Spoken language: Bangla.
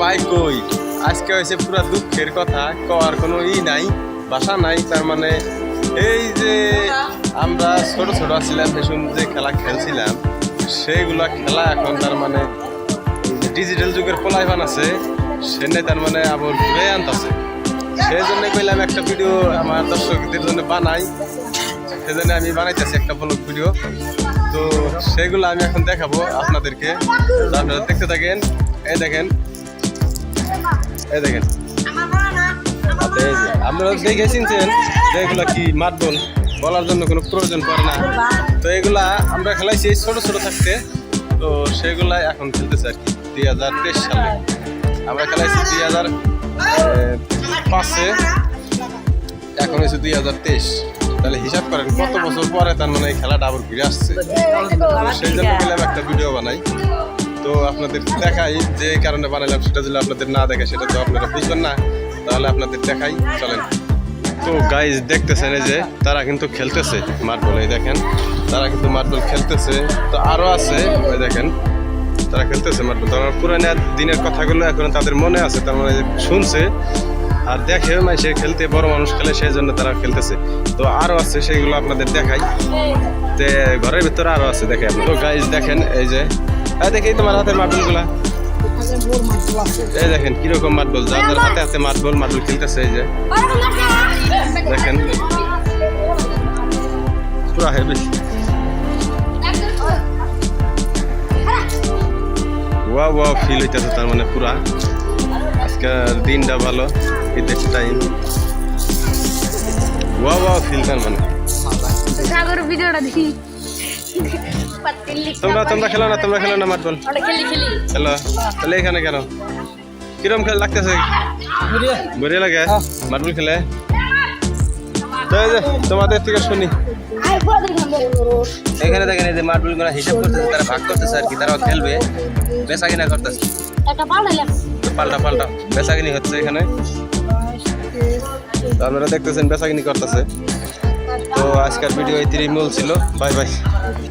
ভাই কই আজকে হয়েছে পুরা দুঃখের কথা, কওয়ার কোনো নাই, বাসা নাই। তার মানে এই যে আমরা ছোট ছোট ছিলাম ভীষণ যে খেলা খেলছিলাম সেইগুলা খেলা এখন তার মানে ডিজিটাল যুগের পোলাইভান আছে সেনে তার মানে আবার ঘুরে আনতেছে। সেই জন্য কইলাম একটা ভিডিও আমার দর্শকদের জন্য বানাই, সেজন্য আমি বানাইতেছি একটা ব্লগ ভিডিও। তো সেগুলো আমি এখন দেখাবো আপনাদেরকে, আপনারা দেখতে থাকেন। এই দেখেন, এই দেখেন, আপনারা দেখে চিনছেন যে এগুলা কি মার্বল, বলার জন্য কোনো প্রয়োজন পড়ে না। তো এগুলা আমরা খেলাইছি ছোট ছোট থাকতে, তো সেগুলা এখন খেলতেছে আর কি 2023 সালে। আমরা খেলাইছি 2005-এ, এখন হয়েছে 2023। তাহলে হিসাব করেন কত বছর পরে তার মানে এই খেলাটা আবার ঘুরে আসছে। সেই জন্য গেলাম একটা ভিডিও বানাই, তো আপনাদের দেখাই। যে কারণে বানাইলাম সেটা যদি আপনাদের না দেখে সেটা তো আপনারা বুঝবেন না, তাহলে আপনাদের দেখাই, চলেন। তো গাইজ দেখতেছেন এই যে তারা কিন্তু খেলতেছে মার্বল, এই দেখেন তারা কিন্তু মার্বল খেলতেছে। তো আরও আছে, ওই দেখেন তারা খেলতেছে মার্বল। তারা পুরানো দিনের কথাগুলো এখন তাদের মনে আছে, তার মানে শুনছে আর দেখে সে খেলতে, বড় মানুষ খেলে সেই জন্য তারা খেলতেছে। তো আরও আছে সেইগুলো আপনাদের দেখাই, যে ঘরের ভিতরে আরও আছে দেখে আপনি। তো গাইজ দেখেন এই যে দেখি তোমার হাতের মার্বলগুলা, এই দেখেন কিরকম মার্বল, যাদের হাতে হাতে মার্বল খেলতেছে। এই যে দেখেন পুরা হেভি, ওয়া ফিল হইতেছে। তার মানে পুরা আজকের দিনটা ভালো, ঈদের টাইম, ওয়া ফিল। তার মানে তোমরা খেলো না, মার্বল খেলো। তাহলে এখানে কেন, কিরম খেল লাগতেছে? বড়িয়া লাগে মার্বল খেলে। তোমাদের থেকে শুনি, এখানে দেখেন এই যে মার্বল গুলা হিসাব করতেছে, তারা ভাগ করতেছে আর কি, তারাও খেলবে, বেচা কিনা করতেছে, পাল্টা বেচা কিনি হচ্ছে এখানে। আপনারা দেখতেছেন বেচা কিনি করতেছে। তো আজকের ভিডিও এই 3 মূল ছিল। Bye bye.